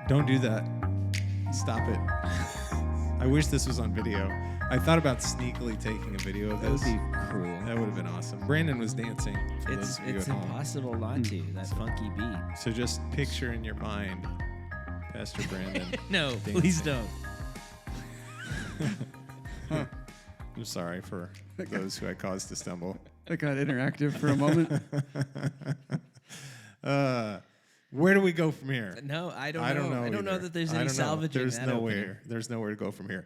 Don't do that. Stop it. I wish this was on video. I thought about sneakily taking a video of this. That would be cool. That would have been awesome. Brandon was dancing. It's impossible not to. That funky beat. So just picture in your mind Pastor Brandon. No, dancing. please don't. I'm sorry for those who I caused to stumble. That got interactive for a moment. Where do we go from here? No, I don't know. I don't know that there's any salvaging There's that nowhere. opening. There's nowhere to go from here.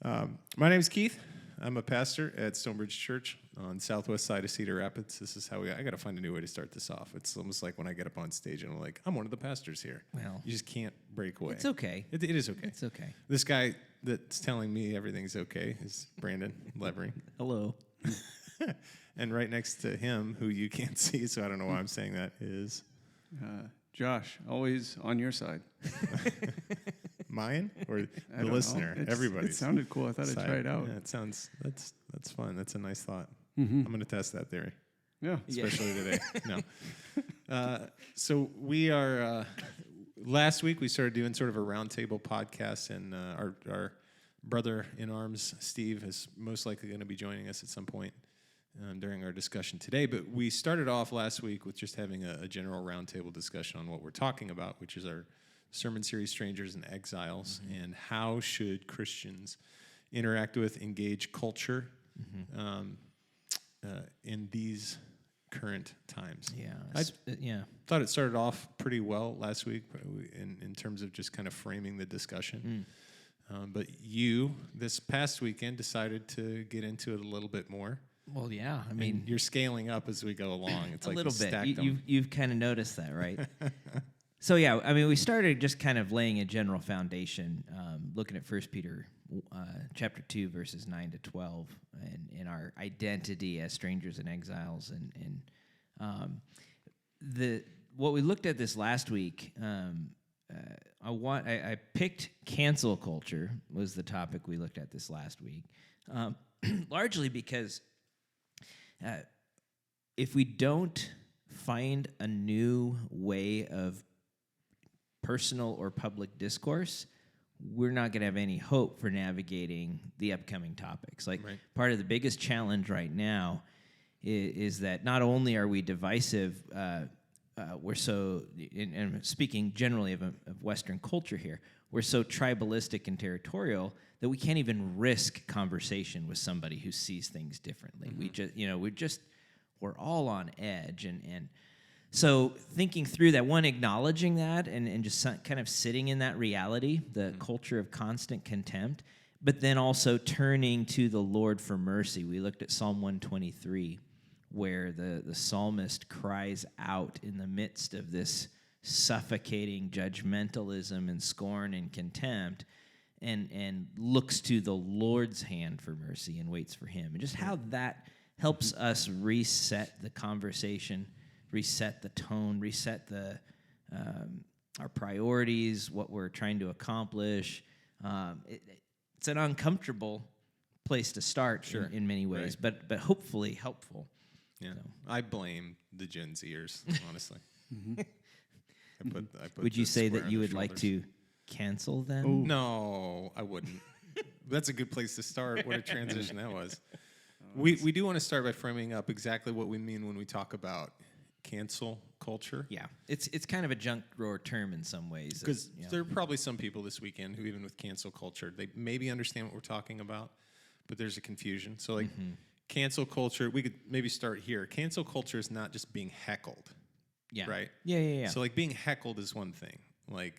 My name is Keith. I'm a pastor at Stonebridge Church on the southwest side of Cedar Rapids. This is how I got to find a new way to start this off. It's almost like when I get up on stage and I'm like, I'm one of the pastors here. Well, You just can't break away. it's okay. It is okay. It's okay. This guy that's telling me everything's okay is Brandon Levering. Hello. And right next to him, who you can't see, so I don't know why I'm saying that, is Josh, always on your side. mine or I the don't know. listener? Everybody's. It sounded cool. I thought I'd try it out. Yeah, it sounds, that's fun. That's a nice thought. Mm-hmm. I'm going to test that theory, Yeah. especially today. No. So we are, last week we started doing sort of a roundtable podcast, and our brother in arms, Steve, is most likely going to be joining us at some point during our discussion today. But we started off last week with just having a general roundtable discussion on what we're talking about, which is our sermon series, Strangers and Exiles, and how should Christians interact with, engage culture in these current times. Yeah. I thought it started off pretty well last week in terms of just kind of framing the discussion. But you, this past weekend, decided to get into it a little bit more. Well, yeah. I mean, And you're scaling up as we go along. It's a like little you bit. stacked them. You've kind of noticed that, right? So, yeah, I mean, we started just kind of laying a general foundation, looking at 1 Peter chapter 2, verses 9 to 12, and our identity as strangers and exiles. And what we looked at this last week, I picked cancel culture was the topic we looked at this last week, largely because if we don't find a new way of personal or public discourse, we're not going to have any hope for navigating the upcoming topics. Like, part of the biggest challenge right now is that not only are we divisive, we're so, and speaking generally of Western culture here, we're so tribalistic and territorial that we can't even risk conversation with somebody who sees things differently. We're all on edge, and so thinking through that, one, acknowledging that and just kind of sitting in that reality, the culture of constant contempt, but then also turning to the Lord for mercy. We looked at Psalm 123, where the psalmist cries out in the midst of this suffocating judgmentalism and scorn and contempt, and looks to the Lord's hand for mercy and waits for him. And just how that helps us reset the conversation, reset the tone, reset our priorities, what we're trying to accomplish. It's an uncomfortable place to start in many ways, but hopefully helpful. Yeah, So. I blame the Gen Zers, honestly. I put Would you the say square that on you their would like shoulders. to cancel them? Oh. No, I wouldn't. That's a good place to start. What a transition that was. We do want to start by framing up exactly what we mean when we talk about cancel culture. Yeah, it's kind of a junk drawer term in some ways. Because there are probably some people this weekend who, even with cancel culture, they maybe understand what we're talking about, but there's a confusion. So, like, cancel culture, we could maybe start here. Cancel culture is not just being heckled. Yeah. Right? Yeah. So, like, being heckled is one thing. Like,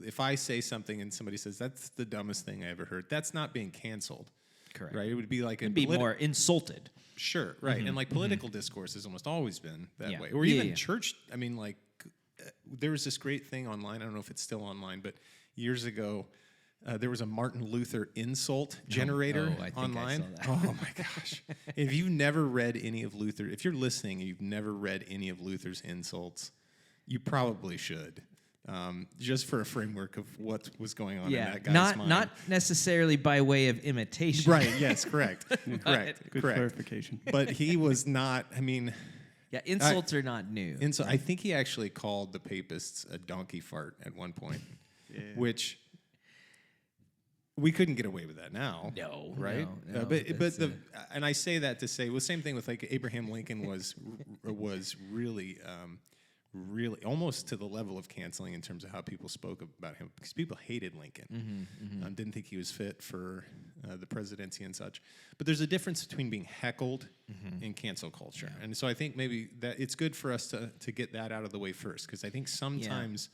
if I say something and somebody says, that's the dumbest thing I ever heard, that's not being canceled. Correct. Right? It would be like It'd be more insulted. Sure, right. And like political discourse has almost always been that way. Or Yeah, even yeah. church. I mean, like, there was this great thing online. I don't know if it's still online, but years ago, there was a Martin Luther insult generator I think online. I saw that. Oh my gosh. If you've never read any of Luther, if you're listening and you've never read any of Luther's insults, you probably should. Just for a framework of what was going on in that guy's mind. Not necessarily by way of imitation. Right, yes, correct. Correct. Good clarification. But he was not, I mean... Yeah, insults are not new. I think he actually called the papists a donkey fart at one point. which we couldn't get away with that now. No, right? no, And I say that to say, well, same thing with like Abraham Lincoln was really almost to the level of canceling in terms of how people spoke about him, because people hated Lincoln, didn't think he was fit for the presidency and such. But there's a difference between being heckled and cancel culture, and so I think maybe that it's good for us to get that out of the way first, because I think sometimes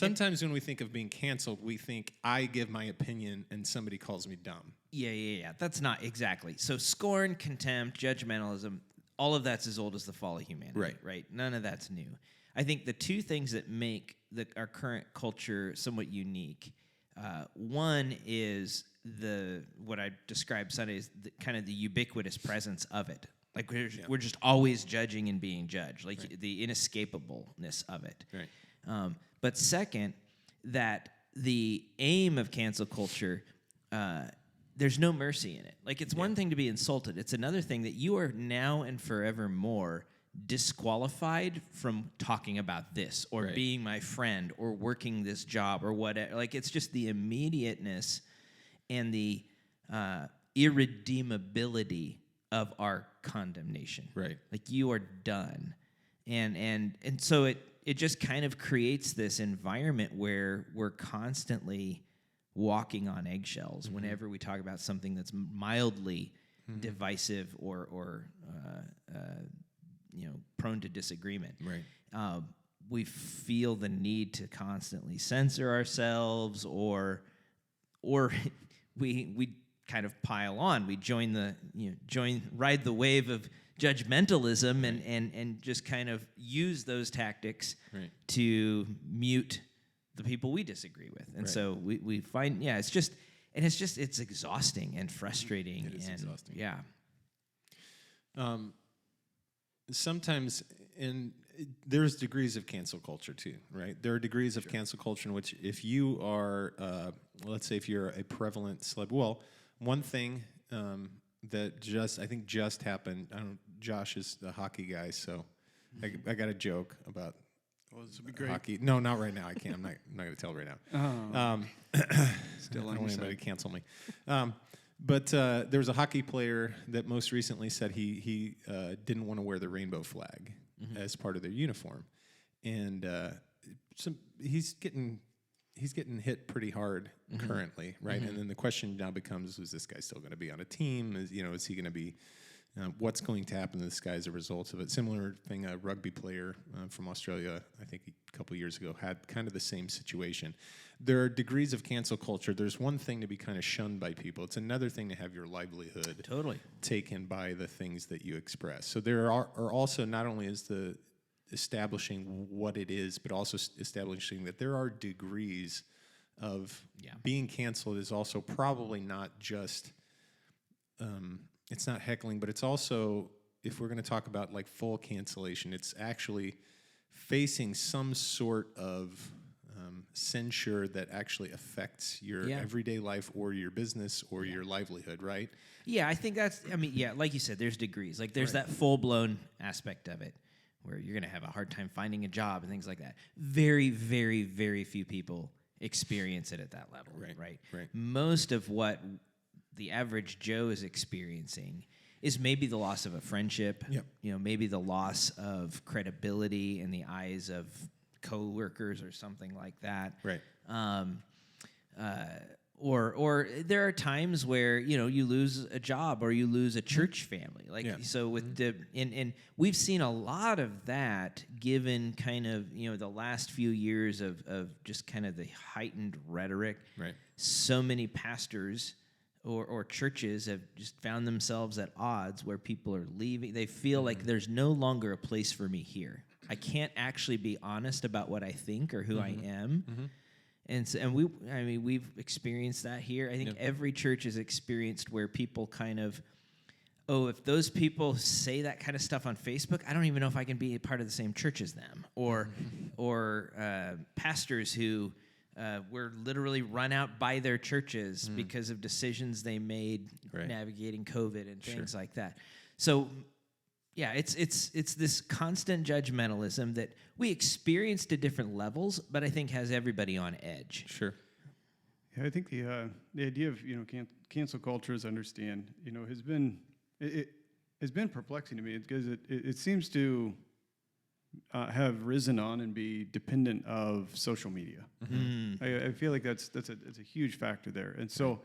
when we think of being canceled, we think I give my opinion and somebody calls me dumb. Yeah. That's not exactly. So scorn, contempt, judgmentalism, all of that's as old as the fall of humanity. Right? None of that's new. I think the two things that make our current culture somewhat unique, one is what I described Sunday as kind of the ubiquitous presence of it. Like we're just always judging and being judged, like the inescapableness of it. Right. But second, that the aim of cancel culture, there's no mercy in it. Like it's one thing to be insulted. It's another thing that you are now and forevermore disqualified from talking about this or being my friend or working this job or whatever. Like it's just the immediateness and the irredeemability of our condemnation. Right. Like you are done. And so it just kind of creates this environment where we're constantly walking on eggshells whenever we talk about something that's mildly divisive or prone to disagreement. Right. We feel the need to constantly censor ourselves, or we kind of pile on. We ride the wave of judgmentalism and just kind of use those tactics to mute the people we disagree with. And so we find, it's exhausting and frustrating. It is exhausting. Yeah. Sometimes, there's degrees of cancel culture too, right? There are degrees of cancel culture in which if you are, let's say if you're a prevalent celeb, well, one thing that I think just happened, I don't. Josh is the hockey guy, so I got a joke about this would be great. hockey. No, not right now. I can't. I'm not going to tell right now. Still I don't on want your anybody side. to cancel me. But there was a hockey player that most recently said he didn't want to wear the rainbow flag as part of their uniform, and he's getting hit pretty hard currently, right? And then the question now becomes: is this guy still going to be on a team? Is he going to be? What's going to happen to this guy as a result of it? Similar thing, a rugby player from Australia, I think a couple years ago, had kind of the same situation. There are degrees of cancel culture. There's one thing to be kind of shunned by people. It's another thing to have your livelihood taken by the things that you express. So there are also, not only is the establishing what it is, but also establishing that there are degrees of being canceled is also probably not just... it's not heckling, but it's also, if we're going to talk about like full cancellation, it's actually facing some sort of censure that actually affects your everyday life or your business or your livelihood, right? Yeah, I think like you said, there's degrees. Like there's that full-blown aspect of it where you're going to have a hard time finding a job and things like that. Very, very, very few people experience it at that level, right? Most of what the average Joe is experiencing is maybe the loss of a friendship, maybe the loss of credibility in the eyes of coworkers or something like that. Right. Or there are times where, you lose a job or you lose a church family. So with and we've seen a lot of that given kind of, the last few years of just kind of the heightened rhetoric. Right. So many pastors or churches have just found themselves at odds where people are leaving. They feel like there's no longer a place for me here. I can't actually be honest about what I think or who I am. And we've experienced that here. I think every church has experienced where people kind of, if those people say that kind of stuff on Facebook, I don't even know if I can be a part of the same church as them. Or pastors who were literally run out by their churches because of decisions they made navigating COVID and things like that. So Yeah, it's this constant judgmentalism that we experience to different levels, but I think has everybody on edge. Sure. Yeah, I think the idea of cancel culture, as I understand, has been has been perplexing to me because it seems to have risen on and be dependent of social media. Mm-hmm. I feel like that's a huge factor there, and so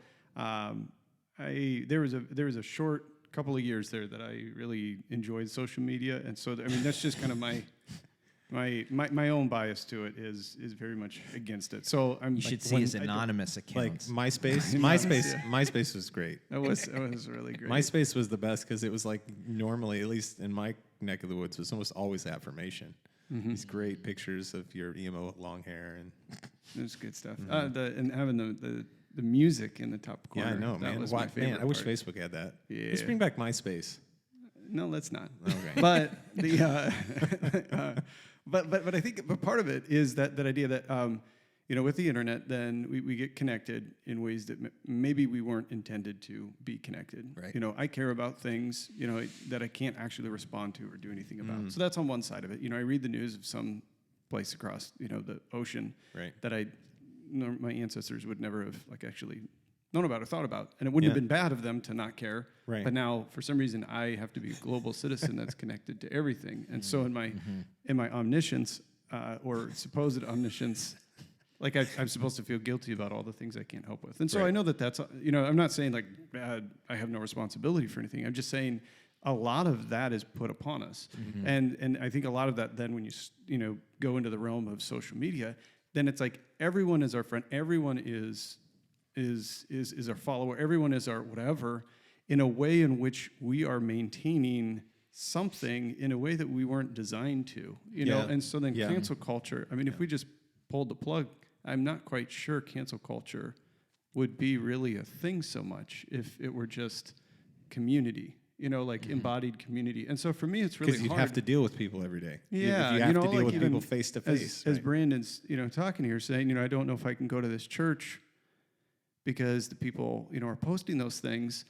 there was a short couple of years there that I really enjoyed social media, and so that's just kind of my own bias to it is very much against it. So You should see his anonymous accounts. Like MySpace. MySpace was great. That was really great. MySpace was the best because it was like normally, at least in my neck of the woods, was almost always affirmation. Mm-hmm. These great pictures of your emo long hair and It was good stuff. And having the music in the top corner. yeah, I know, that man. was my favorite I wish part. Facebook had that. Yeah. Let's bring back MySpace. No, let's not. Okay. But but I think part of it is that idea that with the internet, then we get connected in ways that maybe we weren't intended to be connected. Right. I care about things that I can't actually respond to or do anything about. So that's on one side of it. I read the news of some place across the ocean Right. that my ancestors would never have actually known about or thought about, and it wouldn't have been bad of them to not care. Right. But now, for some reason, I have to be a global citizen that's connected to everything, and so in my omniscience or supposed omniscience, I'm supposed to feel guilty about all the things I can't help with, and so Right. I know that's I'm not saying I have no responsibility for anything. I'm just saying a lot of that is put upon us, and I think a lot of that then when you go into the realm of social media, then it's like everyone is our friend, everyone is our follower, everyone is our whatever, in a way in which we are maintaining something in a way that we weren't designed to, know. And so then cancel culture, if we just pulled the plug, I'm not quite sure cancel culture would be really a thing so much if it were just community, embodied community. And so for me, it's really hard. Because you'd have to deal with people every day. Yeah, you have to deal with people face to face. As Brandon's, I here saying, I don't know if I can go to this church because the people, are posting those things.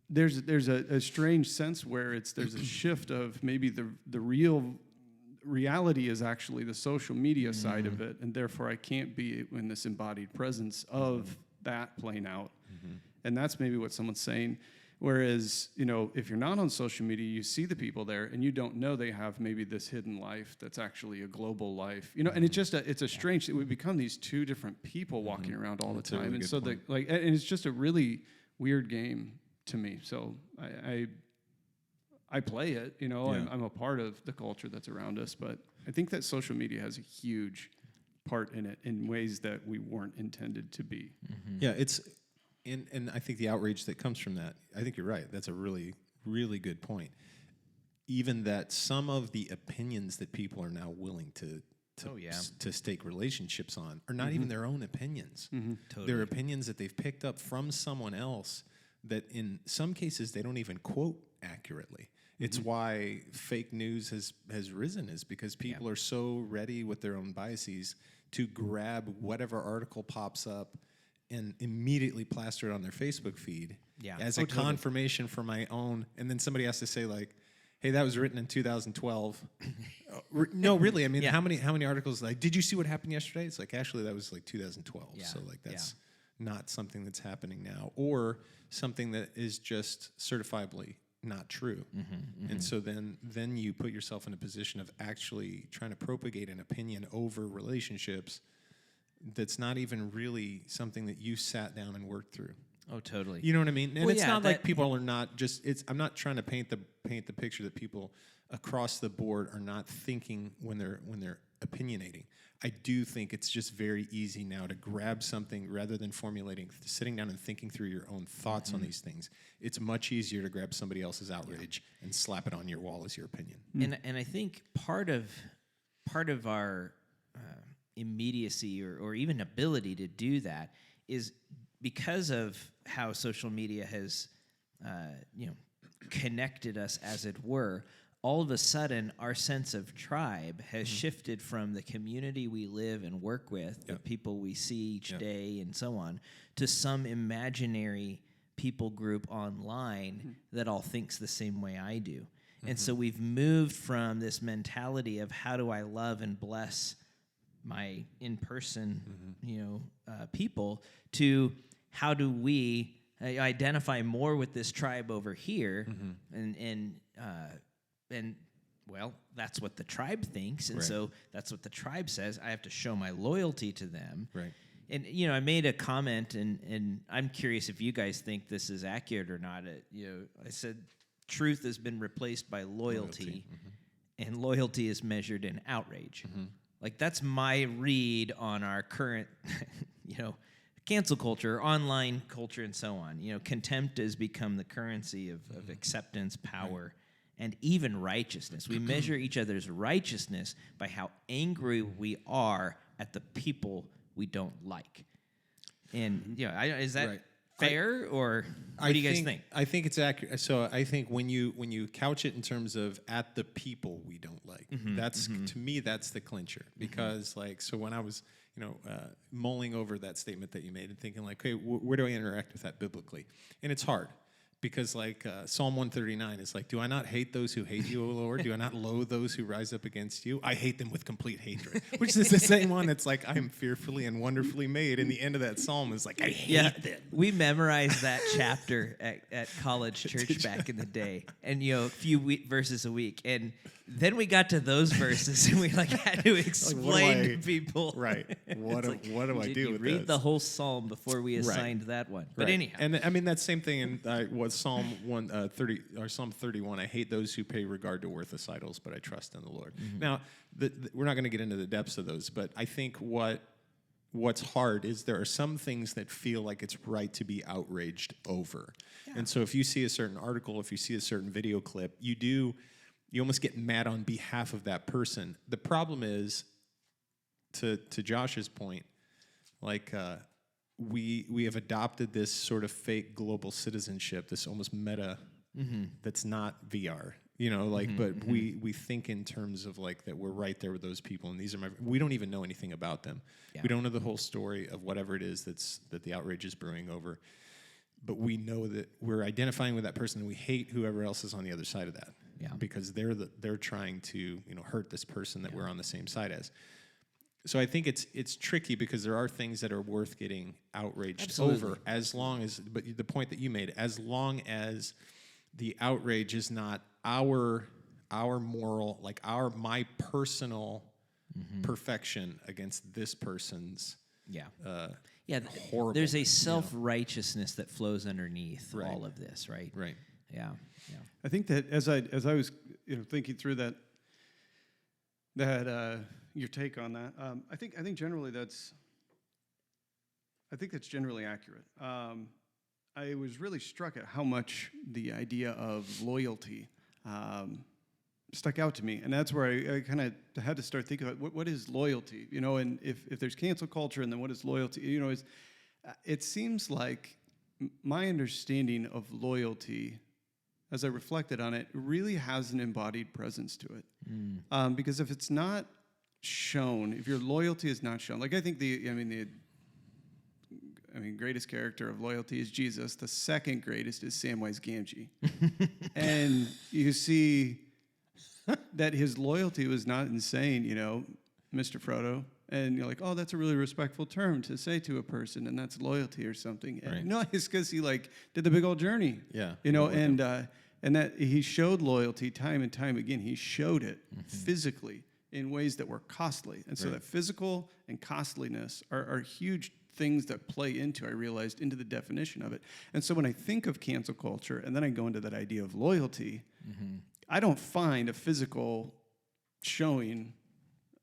There's a strange sense where there's a shift of maybe the real reality is actually the social media side of it, and therefore I can't be in this embodied presence of that playing out. And that's maybe what someone's saying. Whereas, if you're not on social media, you see the people there and you don't know they have maybe this hidden life that's actually a global life. And it's just it's a strange, we become these two different people walking around all the time. Really and so point. and it's just a really weird game to me. So I play it, I'm a part of the culture that's around us, but I think that social media has a huge part in it in ways that we weren't intended to be. Yeah, and I think the outrage that comes from that, I think you're right. That's a really, really good point. Even that some of the opinions that people are now willing to stake relationships on are not even their own opinions. Totally. They're opinions that they've picked up from someone else that in some cases they don't even quote accurately. It's why fake news has risen, is because people are so ready with their own biases to grab whatever article pops up and immediately plaster it on their Facebook feed as a confirmation for my own. And then somebody has to say hey, that was written in 2012. No, really. How many articles did you see what happened yesterday? It's actually that was 2012. Yeah. So that's not something that's happening now, or something that is just certifiably not true. And so then you put yourself in a position of actually trying to propagate an opinion over relationships that's not even really something that you sat down and worked through. Oh, totally. You know what I mean? And Well, it's yeah, not like that- people are not just. I'm not trying to paint the picture that people across the board are not thinking when they're opinionating. I do think it's just very easy now to grab something rather than sitting down and thinking through your own thoughts on these things. It's much easier to grab somebody else's outrage and slap it on your wall as your opinion. And I think part of our immediacy or even ability to do that is because of how social media has connected us, as it were. All of a sudden, our sense of tribe has shifted from the community we live and work with, the people we see each day and so on, to some imaginary people group online that all thinks the same way I do. And so we've moved from this mentality of how do I love and bless my in-person, people, to how do we identify more with this tribe over here, and well, that's what the tribe thinks, and so that's what the tribe says. I have to show my loyalty to them, Right. And I made a comment, and I'm curious if you guys think this is accurate or not. I said truth has been replaced by loyalty. And loyalty is measured in outrage. Like, that's my read on our current, cancel culture, online culture, and so on. Contempt has become the currency of acceptance, power, and even righteousness. We measure each other's righteousness by how angry we are at the people we don't like. And, is that fair, or what do you guys think? I think it's accurate. So I think when you couch it in terms of at the people we don't like, that's to me that's the clincher. Because so when I was mulling over that statement that you made and thinking like, okay, where do I interact with that biblically? And it's hard. Because Psalm 139 is like, do I not hate those who hate you, O Lord? Do I not loathe those who rise up against you? I hate them with complete hatred. Which is the same one that's like, I am fearfully and wonderfully made. And the end of that psalm is like, I hate them. We memorized that chapter at college church back in the day. And, a few verses a week. And then we got to those verses and we had to explain to people. Right. What do I do with this? Read the whole psalm before we assigned that one. But anyhow. And I mean, that same thing in Psalm 130 or Psalm 31. I hate those who pay regard to worthless idols, but I trust in the Lord. Now, we're not going to get into the depths of those, but I think what's hard is there are some things that feel like it's right to be outraged over. Yeah. And so if you see a certain article, if you see a certain video clip, you almost get mad on behalf of that person. The problem is, to Josh's point, we have adopted this sort of fake global citizenship, this almost meta that's not VR. But we think in terms of that we're right there with those people, and we don't even know anything about them. Yeah. We don't know the whole story of whatever it is that the outrage is brewing over. But we know that we're identifying with that person, and we hate whoever else is on the other side of that. Yeah. Because they're trying to hurt this person that we're on the same side as. So I think it's tricky because there are things that are worth getting outraged over, but the point that you made, as long as the outrage is not our moral, my personal perfection against this person's horrible. There's a self-righteousness that flows underneath all of this, right? Right. Yeah. I think that as I was thinking through that your take on that, I think generally that's generally accurate. I was really struck at how much the idea of loyalty stuck out to me, and that's where I kind of had to start thinking about what is loyalty, and if there's cancel culture, and then what is loyalty, it seems like my understanding of loyalty, as I reflected on it, really has an embodied presence to it. Because if it's not shown, if your loyalty is not shown, I think the greatest character of loyalty is Jesus. The second greatest is Samwise Gamgee. And you see that his loyalty was not insane, Mr. Frodo. And you're like, oh, that's a really respectful term to say to a person, and that's loyalty or something. Right. And no, it's because he did the big old journey. Yeah. And that he showed loyalty time and time again. He showed it physically in ways that were costly. And so that physical and costliness are huge things that play into, I realized, into the definition of it. And so when I think of cancel culture, and then I go into that idea of loyalty, I don't find a physical showing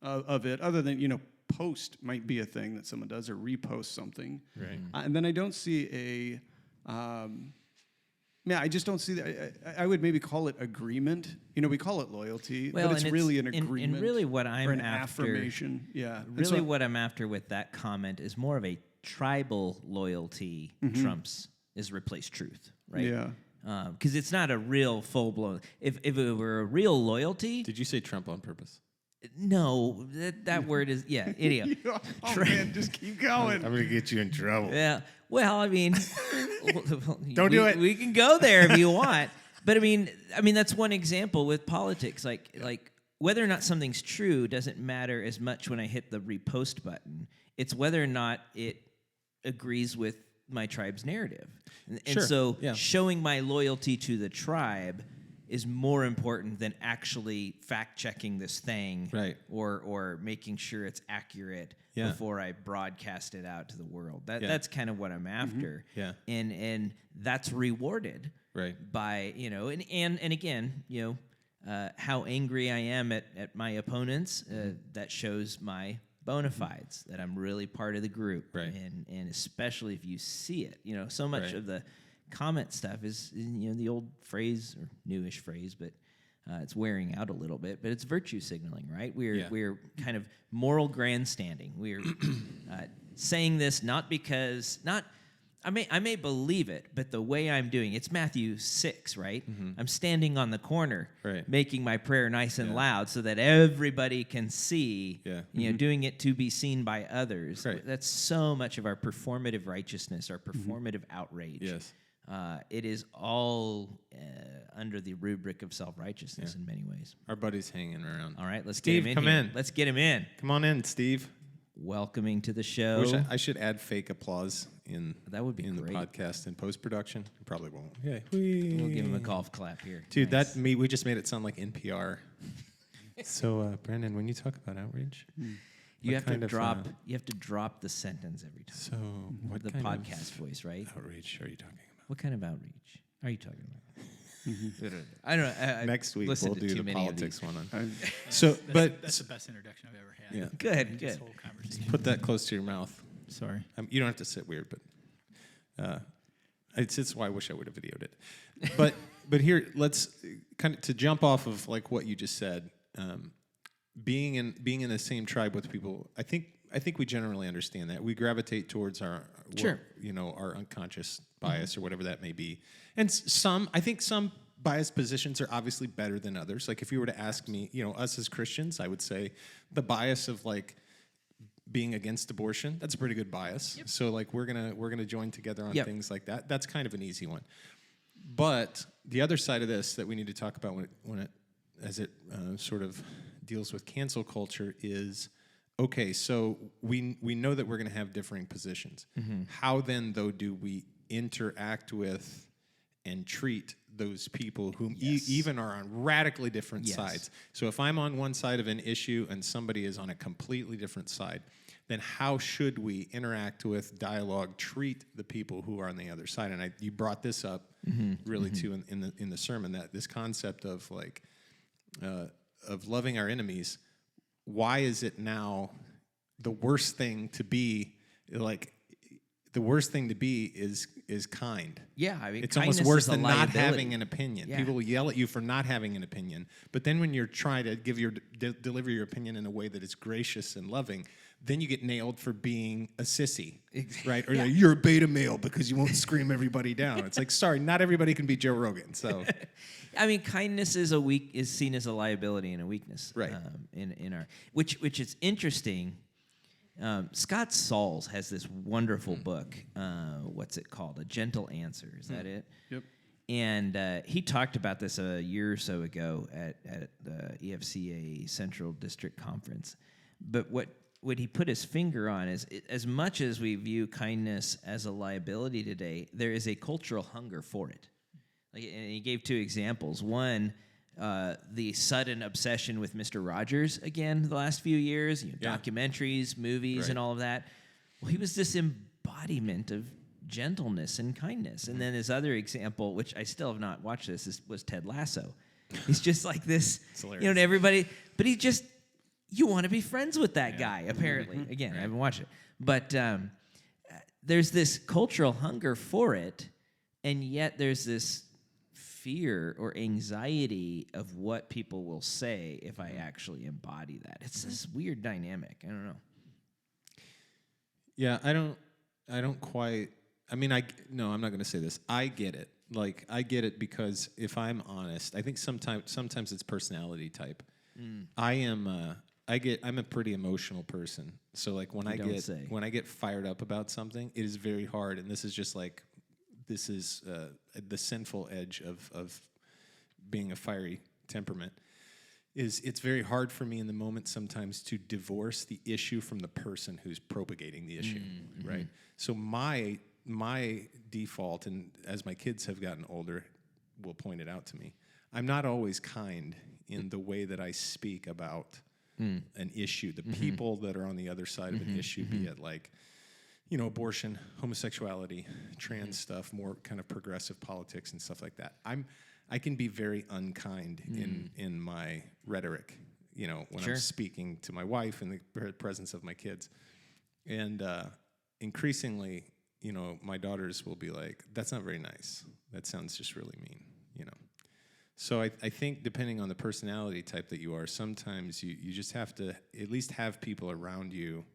of it, other than, post might be a thing that someone does, or repost something. Right. And then I don't see I just don't see that. I would maybe call it agreement. We call it loyalty, but it's really an agreement. And really what I'm or an after, affirmation. Yeah. Really what I'm after with that comment is more of a tribal loyalty is replaced truth, right? Yeah. Because it's not a real full-blown... If it were a real loyalty... Did you say Trump on purpose? No, that word is idiom. Oh man, just keep going. I'm gonna get you in trouble. Yeah. Well, I mean, Don't do it. We can go there if you want, but I mean, that's one example with politics. Like whether or not something's true doesn't matter as much when I hit the repost button. It's whether or not it agrees with my tribe's narrative, and Sure. so Yeah. showing my loyalty to the tribe is more important than actually fact checking this thing, Right. Or making sure it's accurate before I broadcast it out to the world. That's kind of what I'm after. Yeah. And that's rewarded Right. by, and again, how angry I am at my opponents, that shows my bona fides, that I'm really part of the group. Right. And especially if you see it, so much Right. of the comment stuff is the old phrase or newish phrase, but it's wearing out a little bit. But it's virtue signaling, right? We're kind of moral grandstanding. We're saying this not because I may believe it, but the way I'm doing it's Matthew 6, right? I'm standing on the corner, Right. making my prayer nice and loud so that everybody can see. Yeah. Doing it to be seen by others. Right. That's so much of our performative righteousness, our performative outrage. Yes. It is all under the rubric of self-righteousness in many ways. Our buddy's hanging around. All right, let's Steve, get him in come here. in. Let's get him in. Come on in, Steve. Welcoming to the I show. wish I should add fake applause in That would be in great. the podcast in post production. Probably won't. Yeah. We'll give him a golf clap here. Dude, Nice. we just made it sound like NPR. So, Brandon, when you talk about outrage, You what have to kind of, drop. You have to drop the sentence every time. so what The kind podcast voice, right? of outrage are you talking What kind of outreach are you talking about? I don't know. about? Next week listened we'll to do too the many of these. politics one on. I'm- So, but That's the best introduction I've ever had. yeah, Good, This good. whole conversation. put that close to your mouth. Sorry. You don't have to sit weird, but it's why I wish I would have videoed it. But here, let's kind of to jump off of like what you just said. Being in the same tribe with people, I think we generally understand that we gravitate towards our Sure. our unconscious bias or whatever that may be, and I think some biased positions are obviously better than others. Like if you were to ask me, us as Christians, I would say the bias of like being against abortion, that's a pretty good bias. Yep. So like we're gonna join together on Yep. things like that. That's kind of an easy one. But the other side of this that we need to talk about as it sort of deals with cancel culture is, okay, so we know that we're going to have differing positions. How then, though, do we interact with and treat those people whom even are on radically different sides? So if I'm on one side of an issue and somebody is on a completely different side, then how should we interact with, dialogue, treat the people who are on the other side? And you brought this up really too in the sermon, that this concept of like of loving our enemies. Why is it now the worst thing to be like? The worst thing to be is kind. Yeah, I mean, It's almost kindness worse is a than not liability. having an opinion. Yeah. People will yell at you for not having an opinion, but then when you're trying to deliver your opinion in a way that is gracious and loving, then you get nailed for being a sissy, right? Or like, you're a beta male because you won't scream everybody down. It's like, sorry, not everybody can be Joe Rogan. So, I mean, kindness is seen as a liability and a weakness, Right. In our which is interesting. Scott Sauls has this wonderful book. What's it called? A Gentle Answer. Is that it? Yep. And he talked about this a year or so ago at the EFCA Central District Conference. But what he put his finger on is, as much as we view kindness as a liability today, there is a cultural hunger for it. And he gave two examples. One, the sudden obsession with Mr. Rogers again the last few years, documentaries, movies, and all of that. Well, he was this embodiment of gentleness and kindness. And then his other example, which I still have not watched was Ted Lasso. He's just like this, and everybody, but you want to be friends with that guy, apparently. Again, I haven't watched it. But there's this cultural hunger for it, and yet there's this fear or anxiety of what people will say if I actually embody that. It's this weird dynamic. I don't know. yeah, I don't quite. I mean, I'm not going to say this. I get it. Like, I get it because if I'm honest, I think sometimes it's personality type. I am I'm a pretty emotional person. So like when I get fired up about something, it is very hard. And this is just like, this is the sinful edge of being a fiery temperament. It's very hard for me in the moment sometimes to divorce the issue from the person who's propagating the issue, right? So my default, and as my kids have gotten older, will point it out to me, I'm not always kind in the way that I speak about an issue. The people that are on the other side of an issue, be it like, abortion, homosexuality, trans stuff, more kind of progressive politics and stuff like that. I can be very unkind in my rhetoric, when I'm speaking to my wife in the presence of my kids. And increasingly, my daughters will be like, that's not very nice. That sounds just really mean, So I think depending on the personality type that you are, sometimes you just have to at least have people around you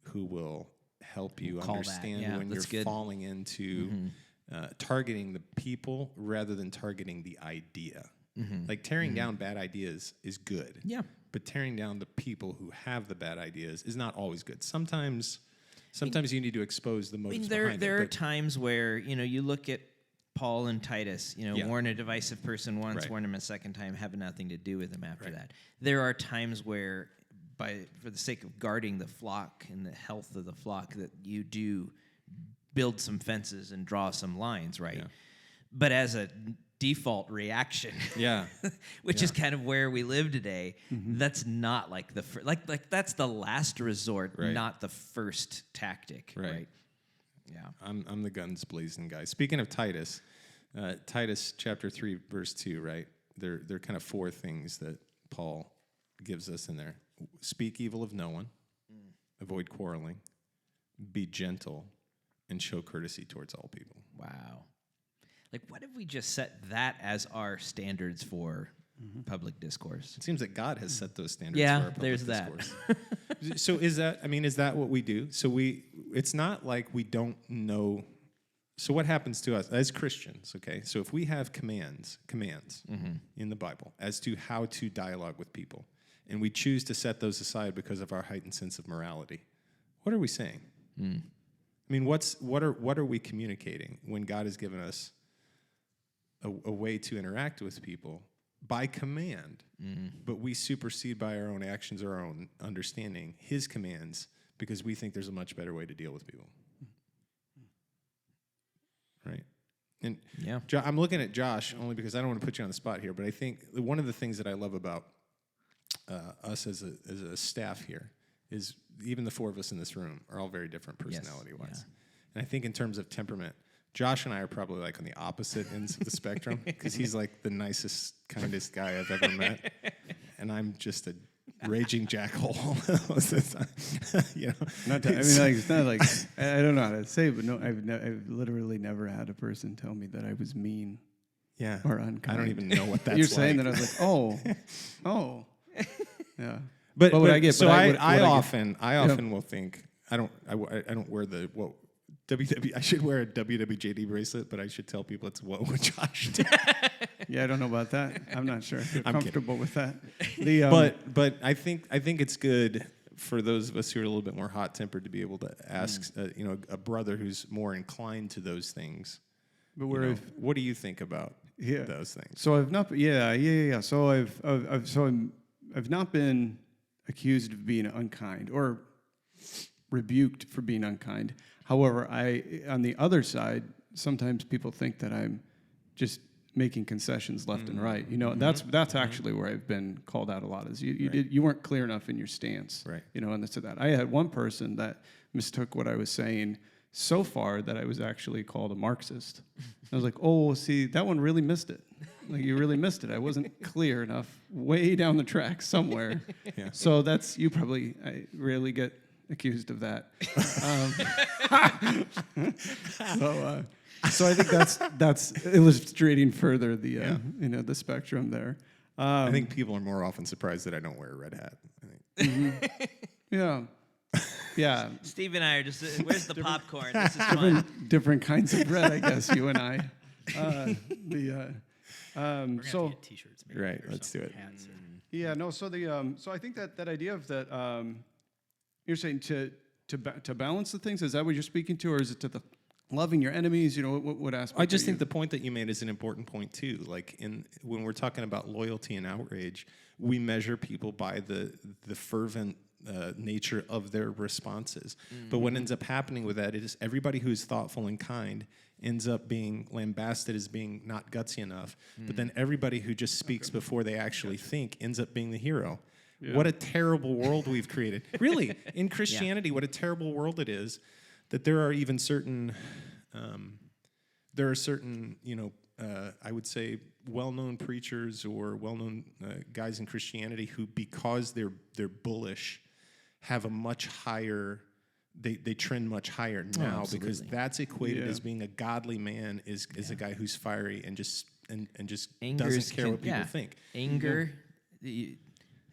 who will help you understand when you're falling into targeting the people rather than targeting the idea. Like tearing down bad ideas is good. Yeah. But tearing down the people who have the bad ideas is not always good. Sometimes you need to expose the motives behind it. There are times where, you look at Paul and Titus, warn a divisive person once, warn him a second time, have nothing to do with him after that. There are times where, for the sake of guarding the flock and the health of the flock, that you do build some fences and draw some lines, right? Yeah. But as a default reaction, which is kind of where we live today, that's not like the like that's the last resort, not the first tactic, right? Yeah, I'm the guns blazing guy. Speaking of Titus, Titus chapter 3 verse 2, right? There are kind of 4 things that Paul gives us in there. Speak evil of no one, avoid quarreling, be gentle, and show courtesy towards all people. Wow. Like, what if we just set that as our standards for public discourse? It seems that God has set those standards for our public discourse. That. So is that what we do? So it's not like we don't know. So what happens to us as Christians, okay? So if we have commands in the Bible as to how to dialogue with people, and we choose to set those aside because of our heightened sense of morality, what are we saying? I mean, what are we communicating when God has given us a way to interact with people by command, but we supersede by our own actions or our own understanding his commands because we think there's a much better way to deal with people, right? And I'm looking at Josh only because I don't want to put you on the spot here, but I think one of the things that I love about us as a staff here is even the 4 of us in this room are all very different personality-wise. Yeah. And I think in terms of temperament, Josh and I are probably like on the opposite ends of the spectrum because he's like the nicest, kindest guy I've ever met. And I'm just a raging jackhole most of the time. It's not like, I don't know how to say it, but no, I've literally never had a person tell me that I was mean or unkind. I don't even know what that's You're saying that I was like, oh. Yeah. But I get so I often will think I don't wear the I should wear a WWJD bracelet, but I should tell people it's what would Josh do. Yeah, I don't know about that. I'm not sure if you're comfortable with that. But I think it's good for those of us who are a little bit more hot tempered to be able to ask a brother who's more inclined to those things. But what do you think about those things? So I've not So I've not been accused of being unkind or rebuked for being unkind. However, on the other side, sometimes people think that I'm just making concessions left and right. That's actually where I've been called out a lot. Is you weren't clear enough in your stance, right? And this or that. I had one person that mistook what I was saying so far that I was actually called a Marxist. I was like, oh, see, that one really missed it. Like, you really missed it. I wasn't clear enough way down the track somewhere. Yeah. So I rarely get accused of that. So I think that's illustrating further the spectrum there. I think people are more often surprised that I don't wear a red hat. I think. Yeah. Steve and I are just, where's the popcorn? This is fun. Different kinds of red, I guess, you and I. We're gonna get t-shirts made. Right, let's do it. Hats Yeah, no. So so I think that idea of that you're saying to balance the things. Is that what you're speaking to, or is it to the loving your enemies? You know, what aspect? I just think the point that you made is an important point too. Like when we're talking about loyalty and outrage, we measure people by the fervent nature of their responses. But what ends up happening with that is everybody who is thoughtful and kind ends up being lambasted as being not gutsy enough. But then everybody who just speaks before they actually think ends up being the hero. Yeah. What a terrible world we've created. Really, in Christianity, what a terrible world it is that there are even certain, I would say, well-known preachers or well-known guys in Christianity who, because they're bullish, have a much higher, they trend much higher now because that's equated as being a godly man is a guy who's fiery and just doesn't care what people think. Anger,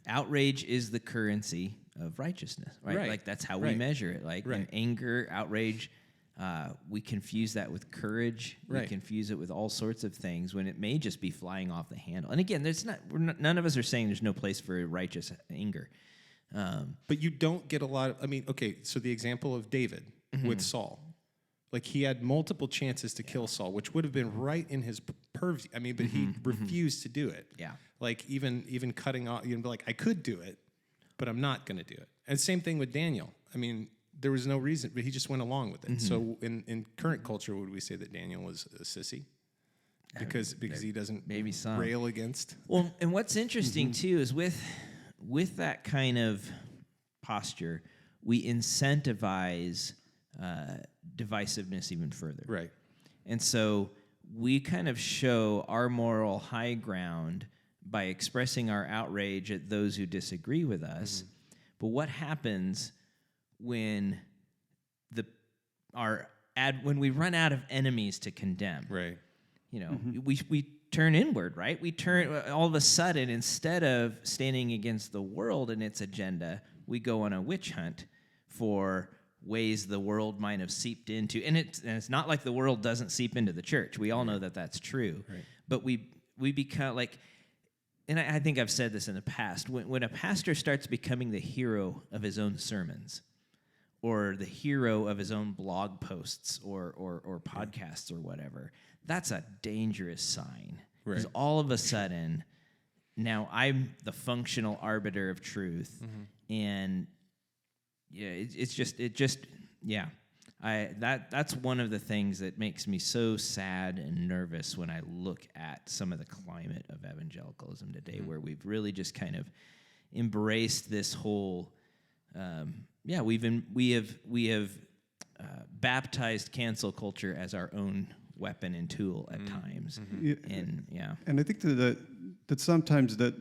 outrage is the currency of righteousness, right? Like that's how we measure it. Like anger, outrage, we confuse that with courage. We confuse it with all sorts of things when it may just be flying off the handle. And again, none of us are saying there's no place for righteous anger. But you don't get a lot of, so the example of David with Saul, like he had multiple chances to kill Saul, which would have been right in his purview. But he refused to do it. Yeah. Like even cutting off, like I could do it, but I'm not going to do it. And same thing with Daniel. There was no reason, but he just went along with it. So in current culture, would we say that Daniel was a sissy? Because he doesn't rail against. Well, and what's interesting too is with that kind of posture, we incentivize divisiveness even further. Right. And so we kind of show our moral high ground by expressing our outrage at those who disagree with us. But what happens when when we run out of enemies to condemn? Right. We turn inward, right? We turn all of a sudden, instead of standing against the world and its agenda, we go on a witch hunt for ways the world might have seeped into. And it's not like the world doesn't seep into the church. We all know that that's true. Right. But we become like, and I think I've said this in the past, when a pastor starts becoming the hero of his own sermons or the hero of his own blog posts or podcasts or whatever, that's a dangerous sign. Because all of a sudden, now I'm the functional arbiter of truth, and that's one of the things that makes me so sad and nervous when I look at some of the climate of evangelicalism today, where we've really just kind of embraced this whole, we have baptized cancel culture as our own weapon and tool at times, and I think that sometimes that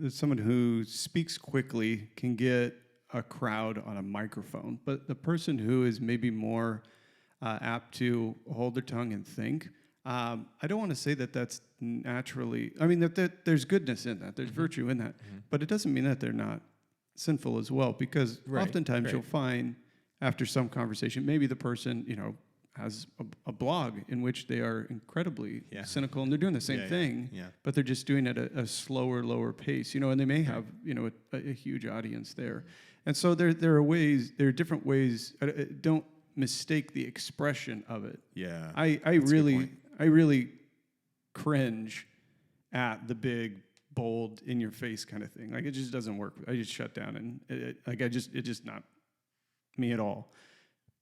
someone who speaks quickly can get a crowd on a microphone, but the person who is maybe more apt to hold their tongue and think, I don't want to say that that's naturally, that there's goodness in that, there's virtue in that, but it doesn't mean that they're not sinful as well, because oftentimes you'll find after some conversation, maybe the person, has a blog in which they are incredibly cynical, and they're doing the same thing, but they're just doing it at a slower, lower pace, and they may have, a huge audience there. And so there are different ways. Don't mistake the expression of it. Yeah. I really cringe at the big, bold, in your face kind of thing. Like, it just doesn't work. I just shut down, and it's just not me at all.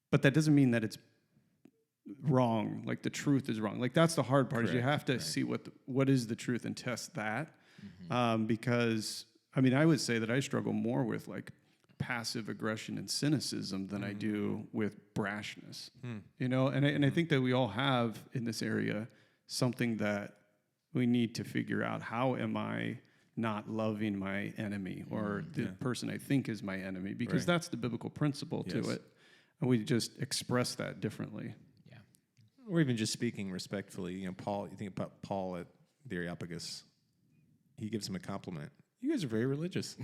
But that doesn't mean that it's wrong. Like, the truth is wrong. Like, that's the hard part. Is you have to see what is the truth and test that. Because I would say that I struggle more with like passive aggression and cynicism than I do with brashness. And I think that we all have in this area something that we need to figure out. How am I not loving my enemy or the person I think is my enemy? Because that's the biblical principle to it. And we just express that differently. Yeah. Or even just speaking respectfully. Paul, you think about Paul at the Areopagus, he gives him a compliment. You guys are very religious.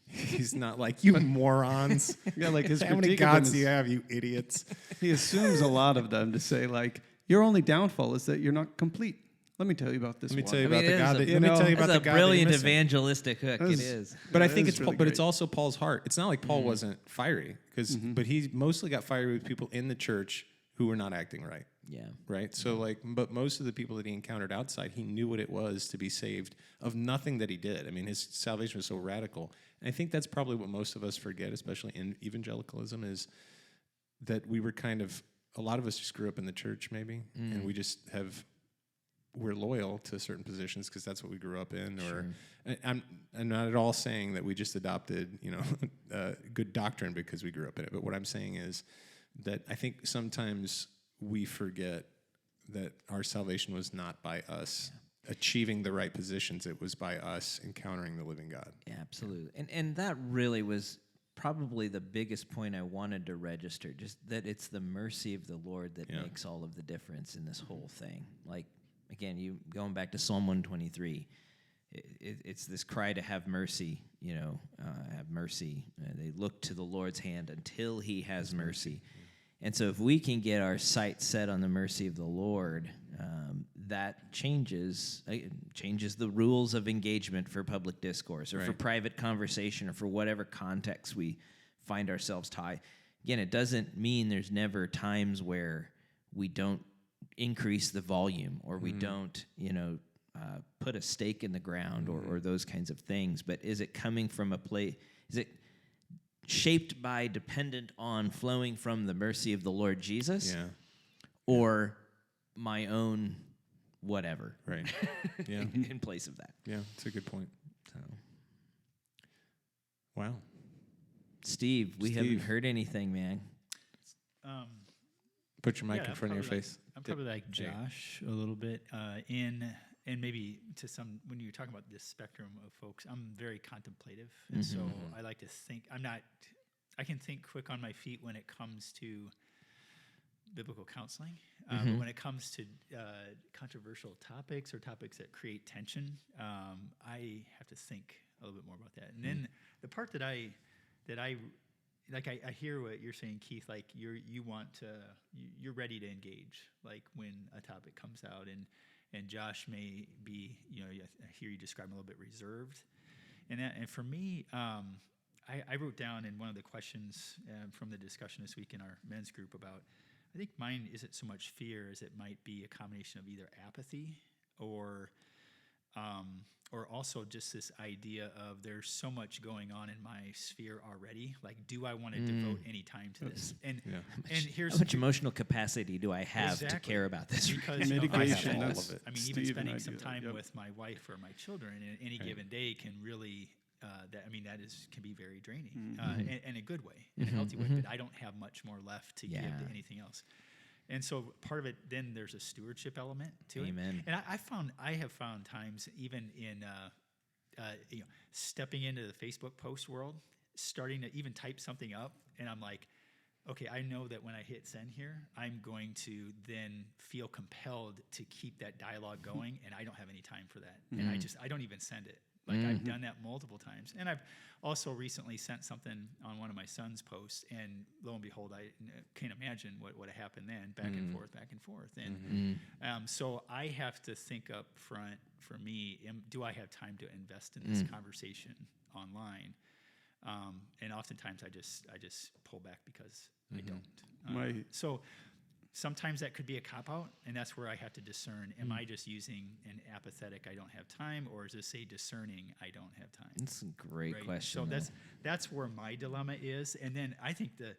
He's not like, you morons. Yeah, like his how many gods do you have, you idiots? He assumes a lot of them to say, like, your only downfall is that you're not complete. let me tell you about this. Let me one. tell you I mean, about the it God. is Let me tell you That's about the a God. that brilliant you're missing. evangelistic hook. That It is- is. But I That think is it's really but it's great. also Paul's heart. It's not like Paul wasn't fiery but he mostly got fiery with people in the church who were not acting right. Yeah. Right. So but most of the people that he encountered outside, he knew what it was to be saved of nothing that he did. I mean, his salvation was so radical. And I think that's probably what most of us forget, especially in evangelicalism, is that we were a lot of us just grew up in the church maybe, and we just we're loyal to certain positions because that's what we grew up in. Or I'm not at all saying that we just adopted, good doctrine because we grew up in it. But what I'm saying is that I think sometimes we forget that our salvation was not by us achieving the right positions. It was by us encountering the living God. Yeah, absolutely. And that really was probably the biggest point I wanted to register, just that it's the mercy of the Lord that makes all of the difference in this whole thing. Like, again, you going back to Psalm 123, it's this cry to have mercy, have mercy. They look to the Lord's hand until he has mercy. And so if we can get our sights set on the mercy of the Lord, that changes the rules of engagement for public discourse or for private conversation or for whatever context we find ourselves tied. Again, it doesn't mean there's never times where we don't increase the volume or we don't, put a stake in the ground or those kinds of things. But is it coming from a place? Is it shaped by, dependent on, flowing from the mercy of the Lord Jesus? Yeah. Or my own whatever? Right. Yeah. In place of that. Yeah. It's a good point. So, Wow. Steve, we haven't heard anything, man. Put your mic in I'm front of your probably face. I'm probably like Josh a little bit and maybe to some, when you're talking about this spectrum of folks, I'm very contemplative. And so I like to think, I can think quick on my feet when it comes to biblical counseling. But when it comes to controversial topics or topics that create tension, I have to think a little bit more about that. And then the part that I hear what you're saying, Keith, like you're ready to engage, like when a topic comes out, and Josh may be, I hear you describe him a little bit reserved, and for me, I wrote down in one of the questions from the discussion this week in our men's group about, I think mine isn't so much fear as it might be a combination of either apathy or also just this idea of there's so much going on in my sphere already. Like, do I want to devote any time to this? And here's how much emotional capacity do I have to Exactly. care about this? because Mitigation, all that's of it. I mean, Steve even and spending I some do that, time yep. with my wife or my children in any given day can really can be very draining in a good way, in a healthy way. But I don't have much more left to give to anything else. And so part of it, then there's a stewardship element to Amen. it. And I have found times, even in stepping into the Facebook post world, starting to even type something up, and I'm like, okay, I know that when I hit send here, I'm going to then feel compelled to keep that dialogue going, and I don't have any time for that. And I don't even send it. Like I've done that multiple times. And I've also recently sent something on one of my son's posts, and lo and behold, I can't imagine what would have happened then, back and forth. And so I have to think up front for me, do I have time to invest in this conversation online? And oftentimes I just pull back because I don't. So sometimes that could be a cop-out, and that's where I have to discern, am I just using an apathetic, I don't have time, or is this a discerning, I don't have time? That's a great question. So that's where my dilemma is. And then I think the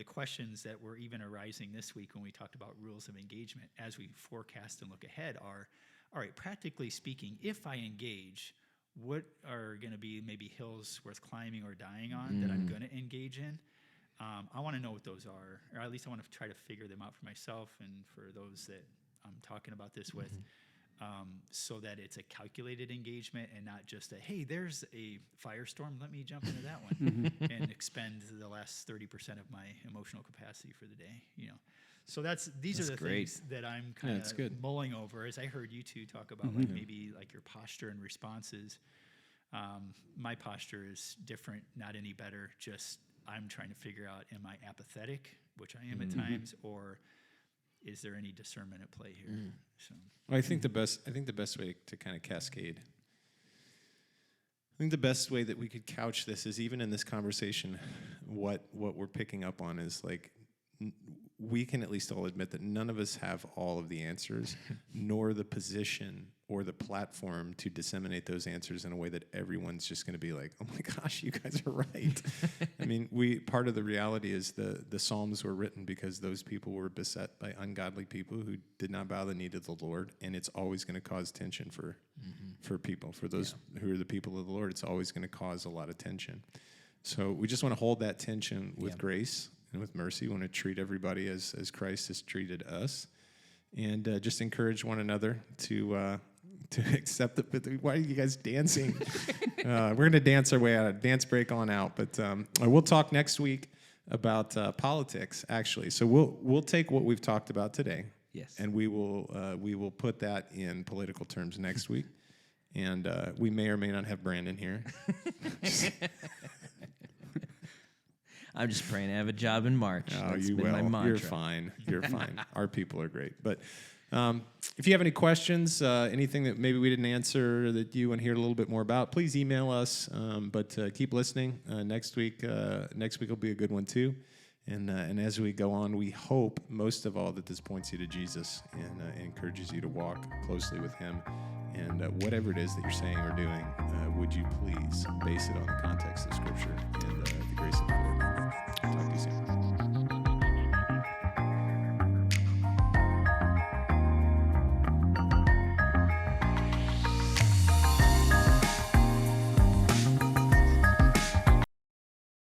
questions that were even arising this week when we talked about rules of engagement as we forecast and look ahead are, all right, practically speaking, if I engage, what are going to be maybe hills worth climbing or dying on that I'm going to engage in? I want to know what those are, or at least I want to try to figure them out for myself and for those that I'm talking about this with, so that it's a calculated engagement and not just a, hey, there's a firestorm, let me jump into that one and expend the last 30% of my emotional capacity for the day. So these are the things that I'm kind of mulling over as I heard you two talk about, like maybe like your posture and responses. My posture is different, not any better, just I'm trying to figure out, am I apathetic, which I am at times, or is there any discernment at play here? So Well, I think the best way to kind of cascade. I think the best way that we could couch this is, even in this conversation, what we're picking up on is like, we can at least all admit that none of us have all of the answers, nor the position or the platform to disseminate those answers in a way that everyone's just going to be like, oh my gosh, you guys are right. I mean, part of the reality is the Psalms were written because those people were beset by ungodly people who did not bow the knee to the Lord, and it's always going to cause tension for people. For those who are the people of the Lord, it's always going to cause a lot of tension. So we just want to hold that tension with grace and with mercy. We want to treat everybody as Christ has treated us, and just encourage one another to accept it. But why are you guys dancing? We're going to dance our way out of dance break on out. But we'll talk next week about politics, actually. So we'll take what we've talked about today, and we will put that in political terms next week. And we may or may not have Brandon here. I'm just praying to have a job in March. Oh, That's you been will. my mantra. You're fine. You're fine. Our people are great. But if you have any questions, anything that maybe we didn't answer that you want to hear a little bit more about, please email us. But keep listening. Next week will be a good one too. And as we go on, we hope most of all that this points you to Jesus and encourages you to walk closely with Him. And whatever it is that you're saying or doing, would you please base it on the context of